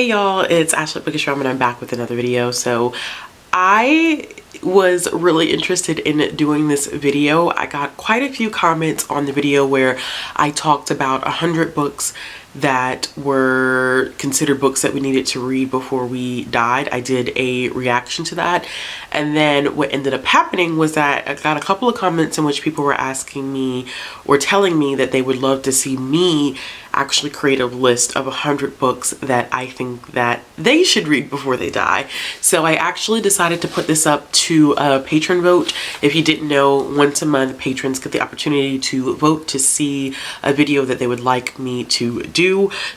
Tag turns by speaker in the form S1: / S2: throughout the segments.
S1: Hey y'all, it's Ashley Bookish and I'm back with another video. So I was really interested in doing this video. I got quite a few comments on the video where I talked about 100 books that were considered books that we needed to read before we died. I did a reaction to that, and then what ended up happening was that I got a couple of comments in which people were asking me or telling me that they would love to see me actually create a list of 100 books that I think that they should read before they die. So I actually decided to put this up to a patron vote. If you didn't know, once a month patrons get the opportunity to vote to see a video that they would like me to do.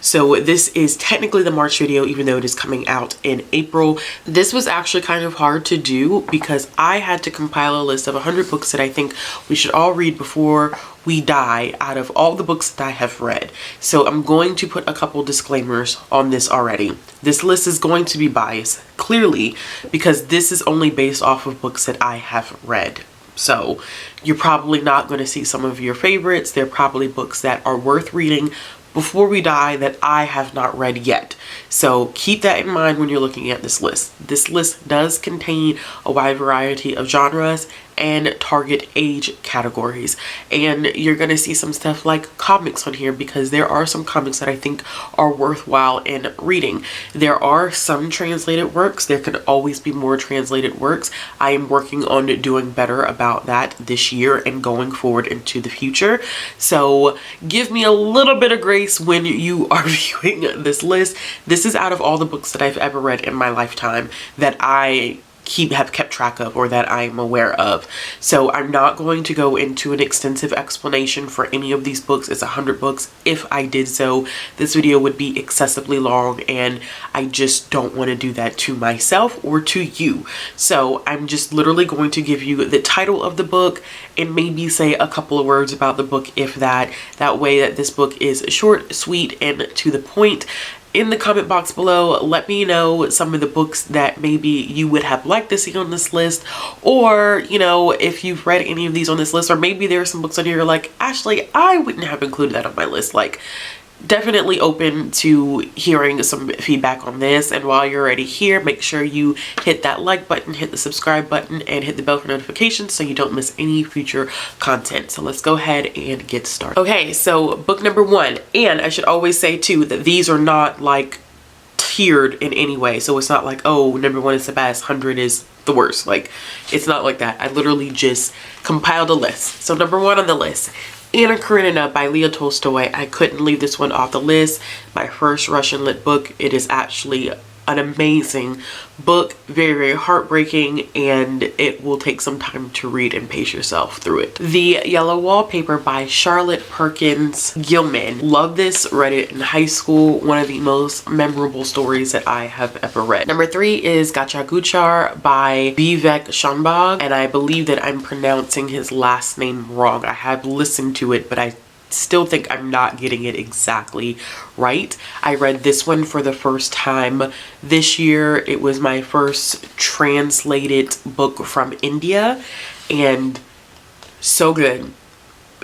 S1: So this is technically the March video, even though it is coming out in April. This was actually kind of hard to do because I had to compile a list of 100 books that I think we should all read before we die out of all the books that I have read. So I'm going to put a couple disclaimers on this already. This list is going to be biased, clearly, because this is only based off of books that I have read. So you're probably not going to see some of your favorites. They're probably books that are worth reading before we die that I have not read yet. So keep that in mind when you're looking at this list. This list does contain a wide variety of genres and target age categories. And you're gonna see some stuff like comics on here because there are some comics that I think are worthwhile in reading. There are some translated works. There could always be more translated works. I am working on doing better about that this year and going forward into the future. So give me a little bit of grace when you are viewing this list. This is out of all the books that I've ever read in my lifetime that I have kept track of or that I'm aware of. So I'm not going to go into an extensive explanation for any of these books. It's 100 books. If I did so, this video would be excessively long and I just don't want to do that to myself or to you. So I'm just literally going to give you the title of the book and maybe say a couple of words about the book, if that way that this book is short, sweet, and to the point. In the comment box below, let me know some of the books that maybe you would have liked to see on this list, or you know, if you've read any of these on this list, or maybe there are some books on here you're like, Ashley, I wouldn't have included that on my list. Like, definitely open to hearing some feedback on this. And while you're already here, make sure you hit that like button, hit the subscribe button, and hit the bell for notifications so you don't miss any future content. So let's go ahead and get started. Okay, so book number 1, and I should always say too that these are not like tiered in any way. So it's not like, oh, number 1 is the best, 100 is the worst. Like, it's not like that. I literally just compiled a list. So number 1 on the list, Anna Karenina by Leo Tolstoy. I couldn't leave this one off the list. My first Russian lit book. It is actually an amazing book, very, very heartbreaking, and it will take some time to read and pace yourself through it. The Yellow Wallpaper by Charlotte Perkins Gilman. Love this, read it in high school. One of the most memorable stories that I have ever read. Number 3 is Gachaguchar by Vivek Shanbhag, and I believe that I'm pronouncing his last name wrong. I have listened to it, but I still think I'm not getting it exactly right. I read this one for the first time this year. It was my first translated book from India, and so good.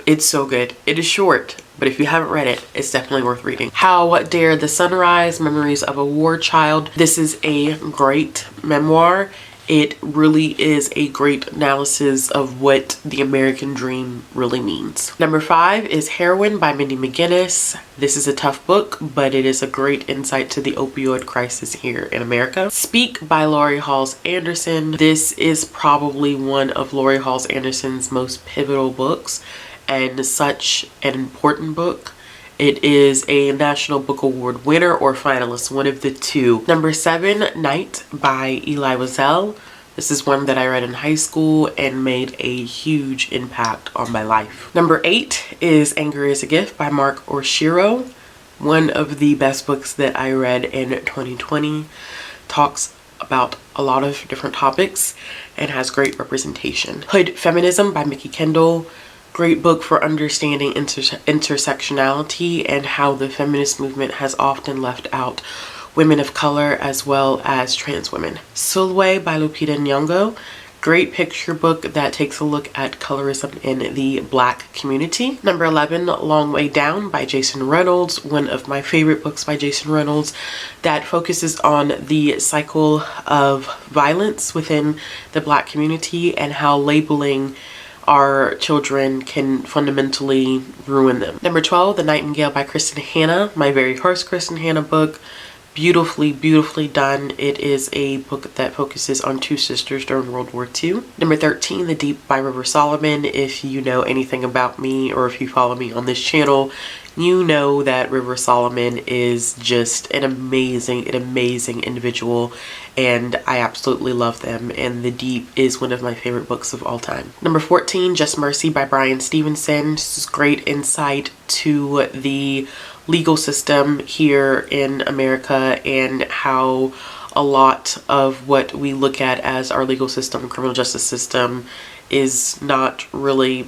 S1: It's so good. It is short, but if you haven't read it, it's definitely worth reading. How Dare the Sunrise? Memories of a War Child. This is a great memoir. It really is a great analysis of what the American dream really means. Number 5 is Heroine by Mindy McGinnis. This is a tough book, but it is a great insight to the opioid crisis here in America. Speak by Laurie Halse Anderson. This is probably one of Laurie Halse Anderson's most pivotal books and such an important book. It is a National Book Award winner or finalist, one of the two. Number 7, Night by Elie Wiesel. This is one that I read in high school and made a huge impact on my life. Number 8 is Anger is a Gift by Mark Oshiro. One of the best books that I read in 2020. Talks about a lot of different topics and has great representation. Hood Feminism by Mickey Kendall. Great book for understanding intersectionality and how the feminist movement has often left out women of color as well as trans women. Sulwe by Lupita Nyong'o. great picture book that takes a look at colorism in the Black community. Number 11, Long Way Down by Jason Reynolds, one of my favorite books by Jason Reynolds that focuses on the cycle of violence within the Black community and how labeling our children can fundamentally ruin them. Number 12, The Nightingale by Kristen Hanna, my very first Kristen Hanna book. Beautifully, beautifully done. It is a book that focuses on two sisters during World War II. Number 13, The Deep by River Solomon. If you know anything about me or if you follow me on this channel, you know that River Solomon is just an amazing individual, and I absolutely love them, and The Deep is one of my favorite books of all time. Number 14, Just Mercy by Brian Stevenson. This is great insight to the legal system here in America and how a lot of what we look at as our legal system, criminal justice system, is not really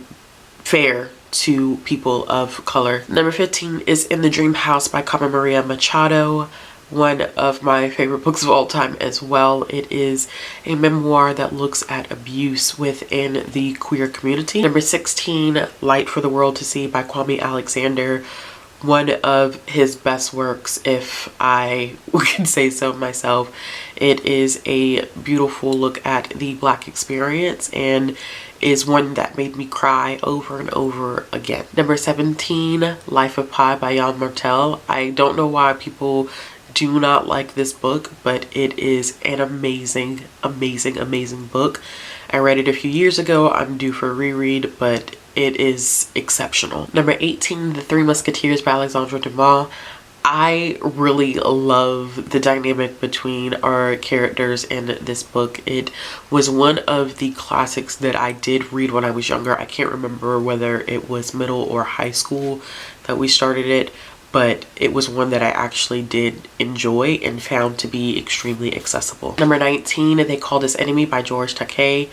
S1: fair to people of color. Number 15 is In the Dream House by Carmen Maria Machado, one of my favorite books of all time as well. It is a memoir that looks at abuse within the queer community. Number 16, Light for the World to See by Kwame Alexander, one of his best works, if I can say so myself. It is a beautiful look at the Black experience and is one that made me cry over and over again. Number 17, Life of Pi by Jan Martel. I don't know why people do not like this book, but it is an amazing book. I read it a few years ago. I'm due for a reread, but it is exceptional. Number 18, The Three Musketeers by Alexandre Dumas. I really love the dynamic between our characters in this book. It was one of the classics that I did read when I was younger. I can't remember whether it was middle or high school that we started it, but it was one that I actually did enjoy and found to be extremely accessible. Number 19, They Called Us Enemy by George Takei.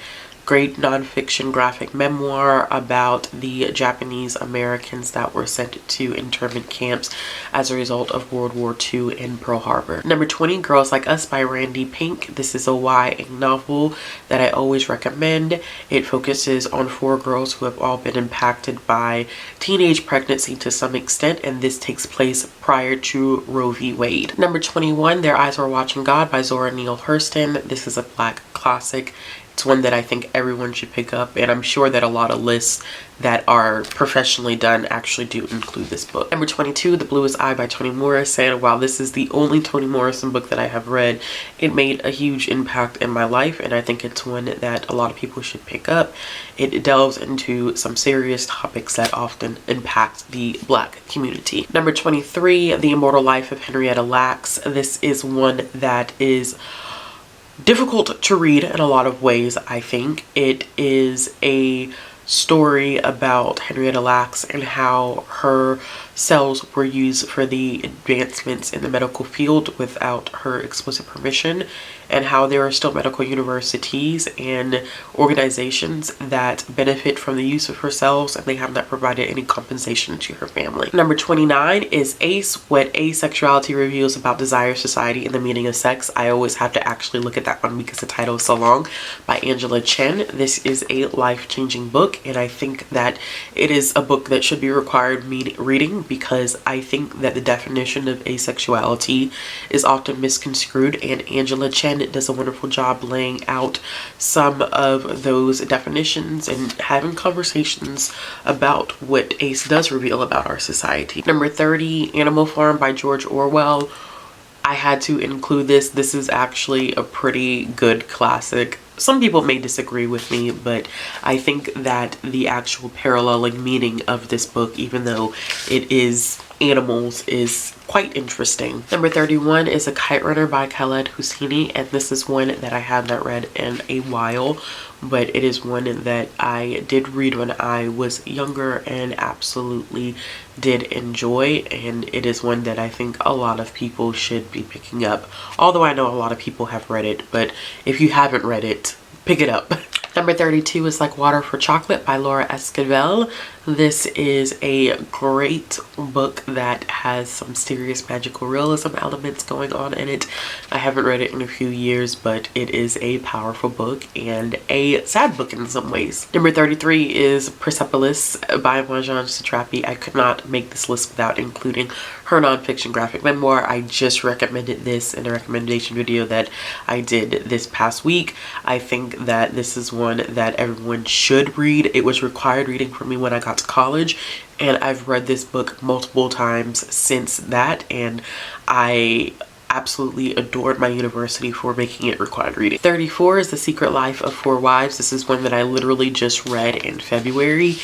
S1: Great nonfiction graphic memoir about the Japanese Americans that were sent to internment camps as a result of World War II in Pearl Harbor. Number 20, Girls Like Us by Randy Pink. This is a YA novel that I always recommend. It focuses on 4 girls who have all been impacted by teenage pregnancy to some extent, and this takes place prior to Roe v. Wade. Number 21, Their Eyes Were Watching God by Zora Neale Hurston. This is a Black classic. It's one that I think everyone should pick up, and I'm sure that a lot of lists that are professionally done actually do include this book. Number 22, The Bluest Eye by Toni Morrison. While this is the only Toni Morrison book that I have read, it made a huge impact in my life, and I think it's one that a lot of people should pick up. It delves into some serious topics that often impact the Black community. Number 23, The Immortal Life of Henrietta Lacks. This is one that is difficult to read in a lot of ways, I think. It is a story about Henrietta Lacks and how her cells were used for the advancements in the medical field without her explicit permission, and how there are still medical universities and organizations that benefit from the use of her cells, and they have not provided any compensation to her family. Number 29 is Ace, What Asexuality Reveals About Desire, Society, and the Meaning of Sex. I always have to actually look at that one because the title is so long, by Angela Chen. This is a life-changing book, and I think that it is a book that should be required reading, because I think that the definition of asexuality is often misconstrued, and Angela Chen does a wonderful job laying out some of those definitions and having conversations about what ACE does reveal about our society. Number 30, Animal Farm by George Orwell. I had to include this. This is actually a pretty good classic. Some people may disagree with me, but I think that the actual paralleling meaning of this book, even though it is animals, is quite interesting. Number 31 is A Kite Runner by Khaled Hosseini, and this is one that I have not read in a while, but it is one that I did read when I was younger and absolutely did enjoy, and it is one that I think a lot of people should be picking up, although I know a lot of people have read it, but if you haven't read it, pick it up. Number 32 is Like Water for Chocolate by Laura Esquivel. This is a great book that has some serious magical realism elements going on in it. I haven't read it in a few years, but it is a powerful book and a sad book in some ways. Number 33 is Persepolis by Marjane Satrapi. I could not make this list without including her nonfiction graphic memoir. I just recommended this in a recommendation video that I did this past week. I think that this is one that everyone should read. It was required reading for me when I got to college, and I've read this book multiple times since that, and I absolutely adored my university for making it required reading. 34 is The Secret Life of Four Wives. This is one that I literally just read in February,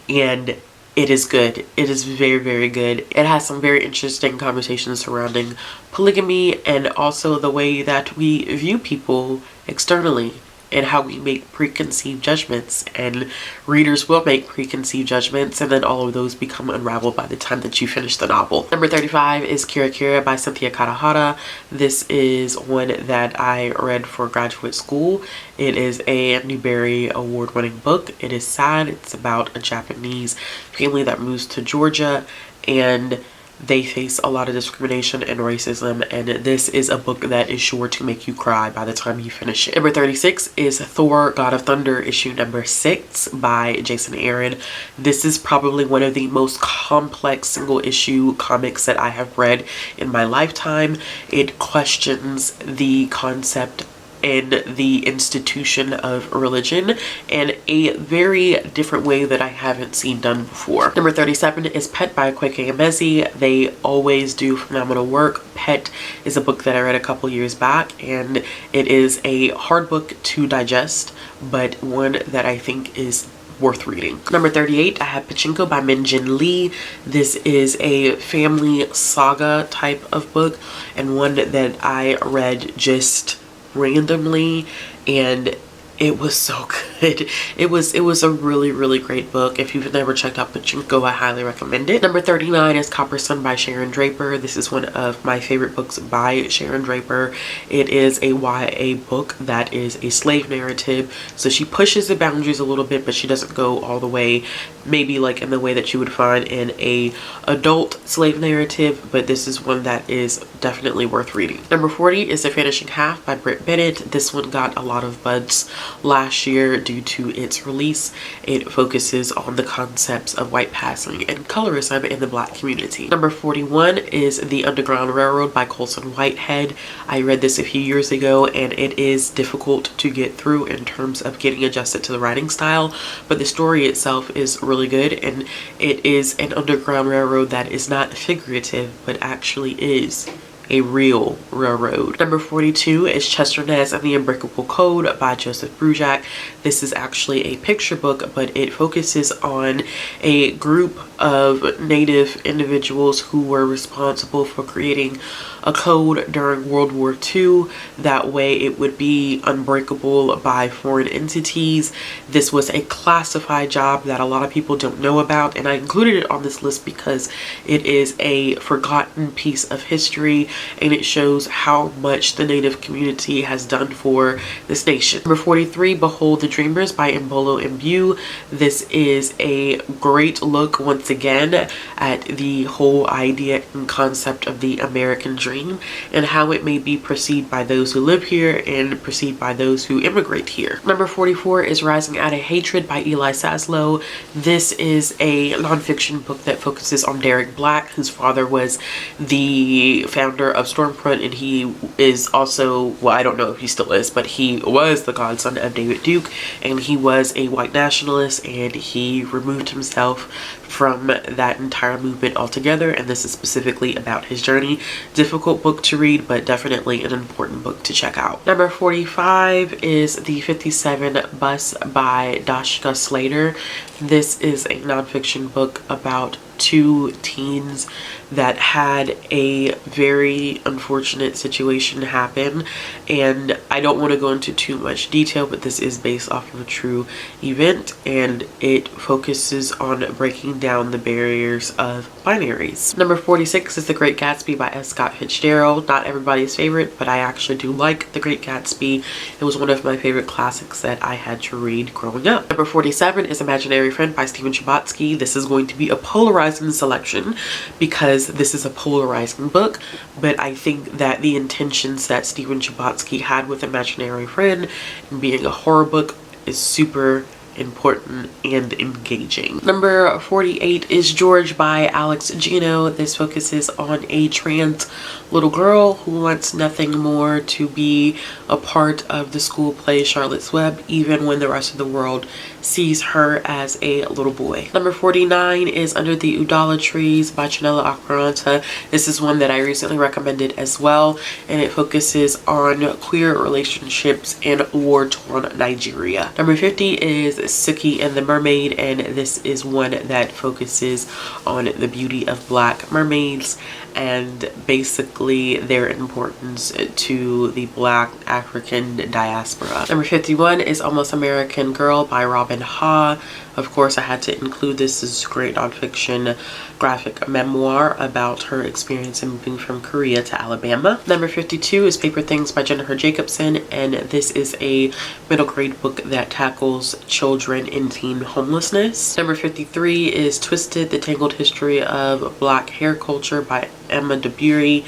S1: and it is good. It is very, very good. It has some very interesting conversations surrounding polygamy and also the way that we view people externally and how we make preconceived judgments, and readers will make preconceived judgments, and then all of those become unraveled by the time that you finish the novel. Number 35 is Kira Kira by Cynthia Katahara. This is one that I read for graduate school. It is a Newbery Award-winning book. It is sad. It's about a Japanese family that moves to Georgia, and they face a lot of discrimination and racism, and this is a book that is sure to make you cry by the time you finish it. Number 36 is Thor God of Thunder issue number 6 by Jason Aaron. This is probably one of the most complex single issue comics that I have read in my lifetime. It questions the concept and the institution of religion in a very different way that I haven't seen done before. Number 37 is Pet by Kweke Emezi. They always do phenomenal work. Pet is a book that I read a couple years back, and it is a hard book to digest, but one that I think is worth reading. Number 38, I have Pachinko by Min-Jin Lee. This is a family saga type of book, and one that I read just randomly, and it was so good. It was a really, really great book. If you've never checked out Pachinko, I highly recommend it. Number 39 is Copper Sun by Sharon Draper. This is one of my favorite books by Sharon Draper. It is a YA book that is a slave narrative, so she pushes the boundaries a little bit, but she doesn't go all the way, maybe like in the way that you would find in a adult slave narrative, but this is one that is definitely worth reading. Number 40 is The Vanishing Half by Britt Bennett. This one got a lot of buzz last year due to its release. It focuses on the concepts of white passing and colorism in the Black community. Number 41 is The Underground Railroad by Colson Whitehead. I read this a few years ago, and it is difficult to get through in terms of getting adjusted to the writing style, but the story itself is really good, and it is an underground railroad that is not figurative but actually is a real railroad. Number 42 is Chester Nez and the Unbreakable Code by Joseph Brujak. This is actually a picture book, but it focuses on a group of Native individuals who were responsible for creating a code during World War II. That way it would be unbreakable by foreign entities. This was a classified job that a lot of people don't know about, and I included it on this list because it is a forgotten piece of history, and it shows how much the Native community has done for this nation. Number 43, Behold the Dreamers by Mbolo Mbu. This is a great look once again at the whole idea and concept of the American dream and how it may be perceived by those who live here and perceived by those who immigrate here. Number 44 is Rising Out of Hatred by Eli Saslow. This is a nonfiction book that focuses on Derek Black, whose father was the founder of Stormfront, and he is also, well, I don't know if he still is, but he was the godson of David Duke, and he was a white nationalist, and he removed himself from that entire movement altogether, and this is specifically about his journey. Difficult book to read, but definitely an important book to check out. Number 45 is The 57 Bus by Dashka Slater. This is a nonfiction book about two teens that had a very unfortunate situation happen, and I don't want to go into too much detail, but this is based off of a true event, and it focuses on breaking down the barriers of binaries. Number 46 is The Great Gatsby by S. Scott Fitzgerald. Not everybody's favorite, but I actually do like The Great Gatsby. It was one of my favorite classics that I had to read growing up. Number 47 is Imaginary Friend by Stephen Chbosky. This is going to be a polarizing selection because this is a polarizing book, but I think that the intentions that Stephen Chbosky had with Imaginary Friend and being a horror book is super important and engaging. Number 48 is George by Alex Gino. This focuses on a trans little girl who wants nothing more to be a part of the school play Charlotte's Web, even when the rest of the world sees her as a little boy. Number 49 is Under the Udala Trees by Chinela Akbaranta. This is one that I recently recommended as well, and it focuses on queer relationships in war-torn Nigeria. Number 50 is Suki and the Mermaid, and this is one that focuses on the beauty of Black mermaids and basically their importance to the Black African diaspora. Number 51 is Almost American Girl by Robin Ha. Of course, I had to include this as a great nonfiction graphic memoir about her experience in moving from Korea to Alabama. Number 52 is Paper Things by Jennifer Jacobson, and this is a middle grade book that tackles children in teen homelessness. Number 53 is Twisted, The Tangled History of Black Hair Culture by Emma DeBury.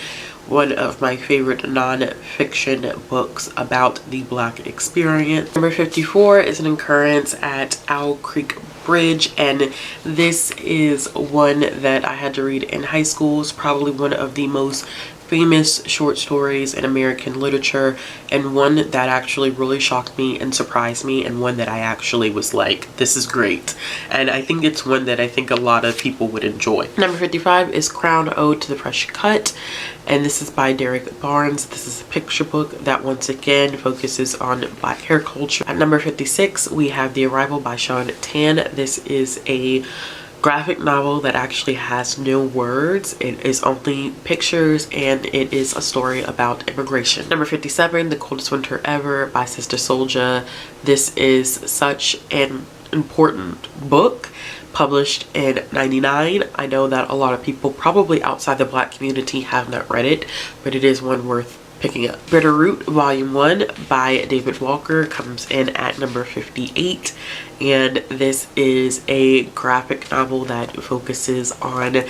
S1: One of my favorite non-fiction books about the Black experience. Number 54 is An Occurrence at Owl Creek Bridge, and this is one that I had to read in high school. It's probably one of the most famous short stories in American literature, and one that actually really shocked me and surprised me, and one that I actually was like, this is great. And I think it's one that I think a lot of people would enjoy. Number 55 is Crown Ode to the Fresh Cut, and this is by Derek Barnes. This is a picture book that once again focuses on Black hair culture. At number 56, we have The Arrival by Sean Tan. This is a graphic novel that actually has no words. It is only pictures, and it is a story about immigration. Number 57, The Coldest Winter Ever by Sister Souljah. This is such an important book, published in '99. I know that a lot of people probably outside the Black community have not read it, but it is one worth picking up. Bitter Root Volume 1 by David Walker comes in at number 58, and this is a graphic novel that focuses on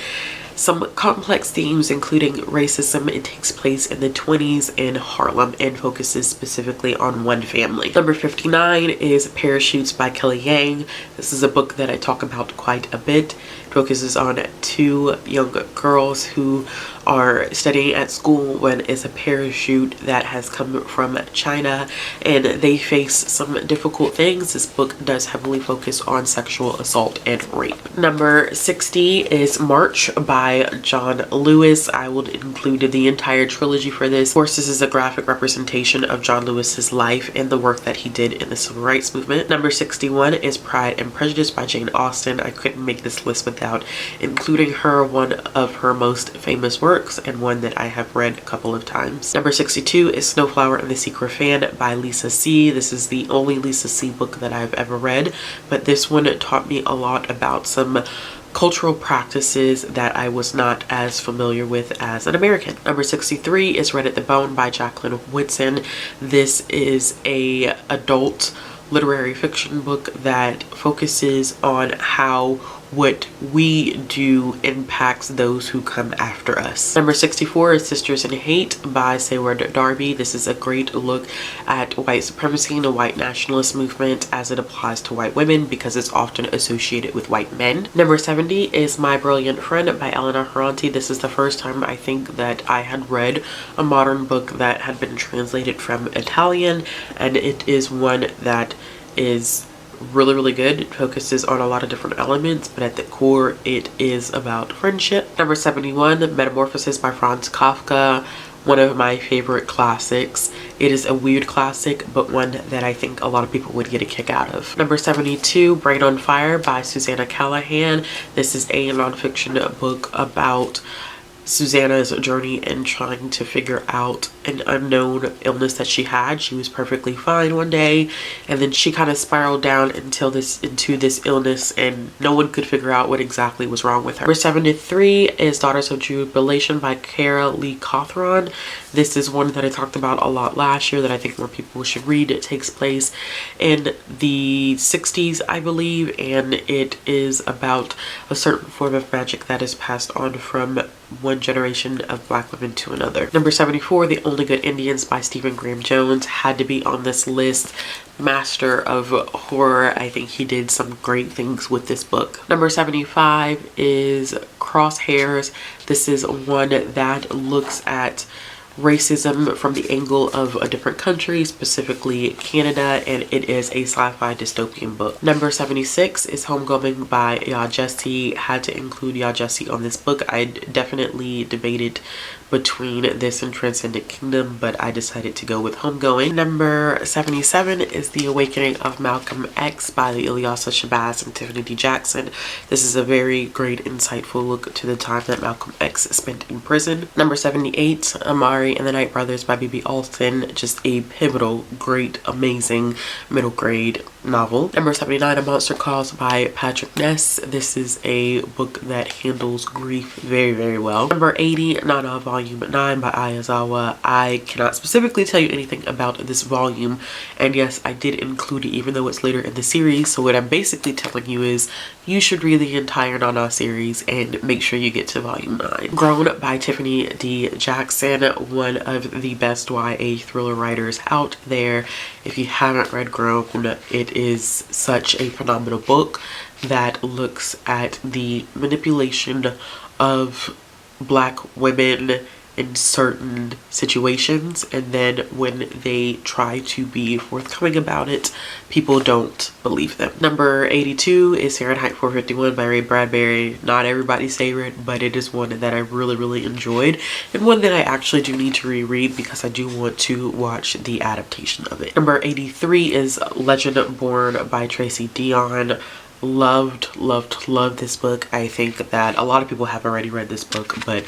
S1: some complex themes including racism. It takes place in the 20s in Harlem and focuses specifically on one family. Number 59 is Parachutes by Kelly Yang. This is a book that I talk about quite a bit. It focuses on two young girls who are studying at school when it's a parachute that has come from China, and they face some difficult things. This book does heavily focus on sexual assault and rape. Number 60 is March by John Lewis. I will include the entire trilogy for this. Of course, this is a graphic representation of John Lewis's life and the work that he did in the civil rights movement. Number 61 is Pride and Prejudice by Jane Austen. I couldn't make this list without including her, one of her most famous works and one that I have read a couple of times. Number 62 is Snowflower and the Secret Fan by Lisa C. This is the only Lisa C book that I've ever read, but this one taught me a lot about some cultural practices that I was not as familiar with as an American. Number 63 is Red at the Bone by Jacqueline Whitson. This is a adult literary fiction book that focuses on how what we do impacts those who come after us. Number 64 is Sisters in Hate by Sayward Darby. This is a great look at white supremacy and the white nationalist movement as it applies to white women because it's often associated with white men. Number 70 is My Brilliant Friend by Elena Ferrante. This is the first time I think that I had read a modern book that had been translated from Italian, and it is one that is really good. It focuses on a lot of different elements, but at the core it is about friendship. Number 71, Metamorphosis by Franz Kafka. one of my favorite classics. It is a weird classic, but one that I think a lot of people would get a kick out of. Number 72, Brain on Fire by Susanna Callahan. This is a nonfiction book about Susanna's journey in trying to figure out an unknown illness that she had. She was perfectly fine one day, and then she kind of spiraled down into this illness, and no one could figure out what exactly was wrong with her. Number 73 is Daughters of Jubilation by Cara Lee Cawthron. This is one that I talked about a lot last year that I think more people should read. It takes place in the 60s, I believe, and it is about a certain form of magic that is passed on from one generation of Black women to another. Number 74, The Only Good Indians by Stephen Graham Jones had to be on this list. Master of horror. I think he did some great things with this book. Number 75 is Crosshairs. This is one that looks at racism from the angle of a different country, specifically Canada, and it is a sci-fi dystopian book. Number 76 is Homecoming by Ya Jesse. Had to include Ya Jesse on this book. I definitely debated between this and Transcendent Kingdom, but I decided to go with Homegoing. Number 77 is The Awakening of Malcolm X by Ilyasa Shabazz and Tiffany D. Jackson. This is a very great, insightful look to the time that Malcolm X spent in prison. Number 78, Amari and the Night Brothers by B.B. Alston. Just a pivotal, great, amazing middle grade novel. Number 79, A Monster Calls by Patrick Ness. This is a book that handles grief very, very well. Number 80, Nana Volume 9 by Ayazawa. I cannot specifically tell you anything about this volume, and yes, I did include it even though it's later in the series. So what I'm basically telling you is you should read the entire Nana series and make sure you get to volume 9. Grown by Tiffany D. Jackson, one of the best YA thriller writers out there. If you haven't read Grown, it is such a phenomenal book that looks at the manipulation of Black women in certain situations, and then when they try to be forthcoming about it, people don't believe them. Number 82 is Fahrenheit 451 by Ray Bradbury. Not everybody's favorite, but it is one that I really, really enjoyed, and one that I actually do need to reread because I do want to watch the adaptation of it. Number 83 is Legend Born by Tracy Dion. Loved this book. I think that a lot of people have already read this book, but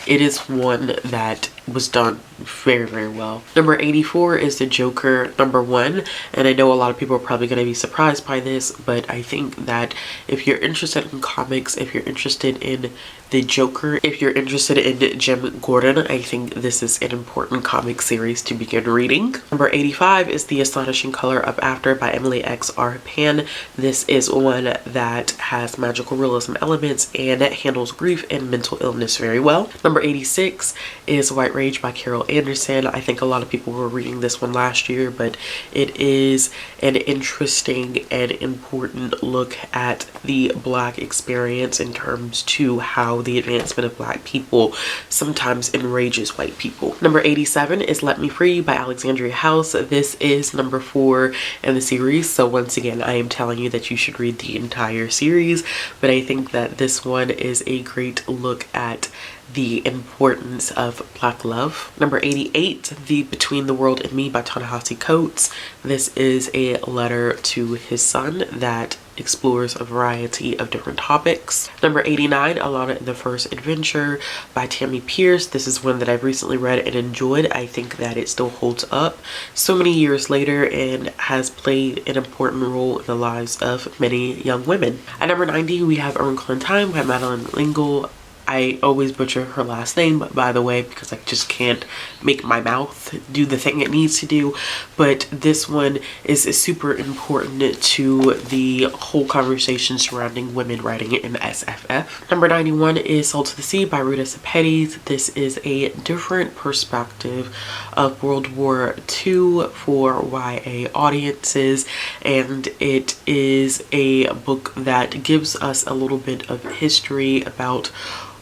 S1: it is one that was done very, very well. Number 84 is The Joker #1, and I know a lot of people are probably going to be surprised by this, but I think that if you're interested in comics, if you're interested in The Joker, if you're interested in Jim Gordon, I think this is an important comic series to begin reading. Number 85 is The Astonishing Color of After by Emily X. R. Pan. This is one that has magical realism elements and it handles grief and mental illness very well. Number 86 is White Rage by Carol Anderson. I think a lot of people were reading this one last year, but it is an interesting and important look at the Black experience in terms to how the advancement of Black people sometimes enrages white people. Number 87 is Let Me Free by Alexandria House. This is number 4 in the series, so once again I am telling you that you should read the entire series, but I think that this one is a great look at the importance of Black love. Number 88, The Between the World and Me by Ta-Nehisi Coates. This is a letter to his son that explores a variety of different topics. Number 89, Alana and the First Adventure by Tammy Pierce. This is one that I've recently read and enjoyed. I think that it still holds up so many years later and has played an important role in the lives of many young women. At number 90, we have Earn Clentine by Madeline L'Engle. I always butcher her last name, by the way, because I just can't make my mouth do the thing it needs to do. But this one is super important to the whole conversation surrounding women writing in SFF. Number 91 is Salt of the Sea by Rita Sepetys. This is a different perspective of World War II for YA audiences, and it is a book that gives us a little bit of history about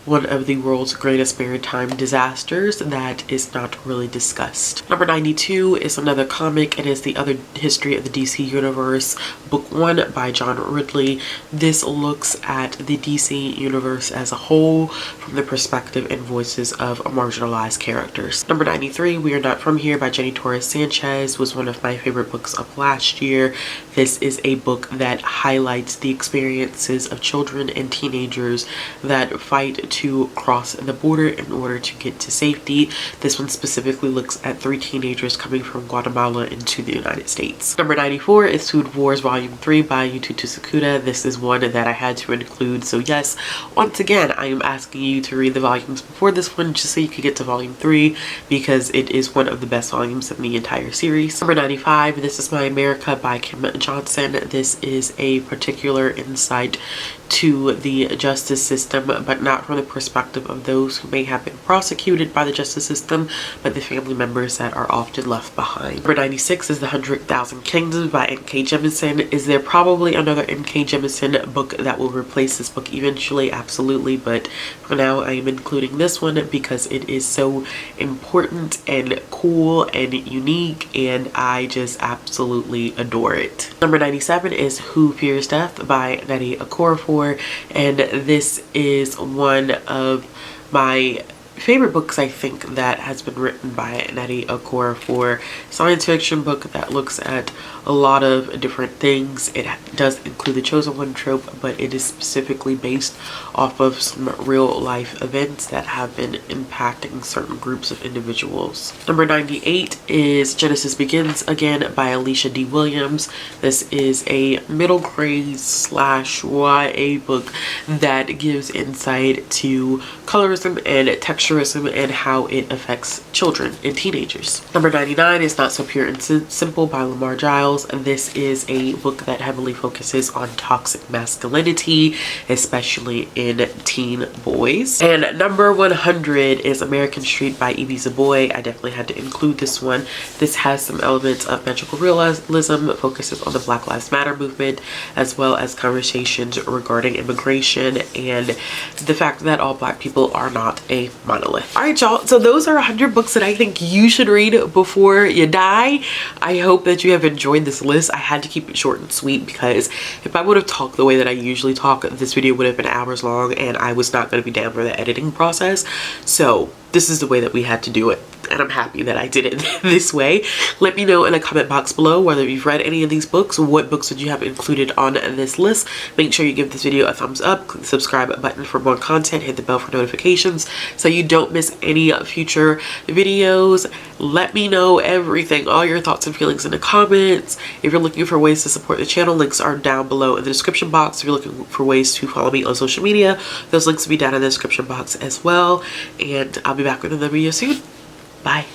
S1: one of the world's greatest maritime disasters that is not really discussed. Number 92 is another comic. It is The Other History of the DC Universe, book 1 by John Ridley. This looks at the DC universe as a whole from the perspective and voices of marginalized characters. Number 93, We Are Not From Here by Jenny Torres Sanchez was one of my favorite books of last year. This is a book that highlights the experiences of children and teenagers that fight to cross the border in order to get to safety. This one specifically looks at 3 teenagers coming from Guatemala into the United States. Number 94 is Food Wars Volume 3 by Yuto Tsukuda. This is one that I had to include. So yes, once again, I am asking you to read the volumes before this one just so you could get to Volume 3 because it is one of the best volumes in the entire series. Number 95, This Is My America by Kim Johnson. This is a particular insight to the justice system, but not from the perspective of those who may have been prosecuted by the justice system, but the family members that are often left behind. Number 96 is The 100,000 Kingdoms by N.K. Jemisin. Is there probably another N.K. Jemisin book that will replace this book eventually? Absolutely, but for now I am including this one because it is so important and cool and unique, and I just absolutely adore it. Number 97 is Who Fears Death by Nnedi Okorafor. And this is one of my favorite books, I think, that has been written by Nnedi Okorafor. Science fiction book that looks at a lot of different things. It does include the chosen one trope, but it is specifically based off of some real life events that have been impacting certain groups of individuals. Number 98 is Genesis Begins Again by Alicia D. Williams. This is a middle grade / YA book that gives insight to colorism and texturism and how it affects children and teenagers. Number 99 is Not So Pure and Simple by Lamar Giles. This is a book that heavily focuses on toxic masculinity, especially in teen boys. And number 100 is American Street by Evie Zaboy. I definitely had to include this one. This has some elements of magical realism, focuses on the Black Lives Matter movement, as well as conversations regarding immigration and the fact that all Black people are not a monolith. All right, y'all, so those are 100 books that I think you should read before you die. I hope that you have enjoyed this list. I had to keep it short and sweet because if I would have talked the way that I usually talk, this video would have been hours long and I was not going to be down for the editing process. So this is the way that we had to do it, and I'm happy that I did it this way. Let me know in a comment box below whether you've read any of these books. What books would you have included on this list? Make sure you give this video a thumbs up, click the subscribe button for more content, hit the bell for notifications so you don't miss any future videos. Let me know everything, all your thoughts and feelings in the comments. If you're looking for ways to support the channel, links are down below in the description box. If you're looking for ways to follow me on social media, those links will be down in the description box as well. And I'll be back with another video soon. Bye.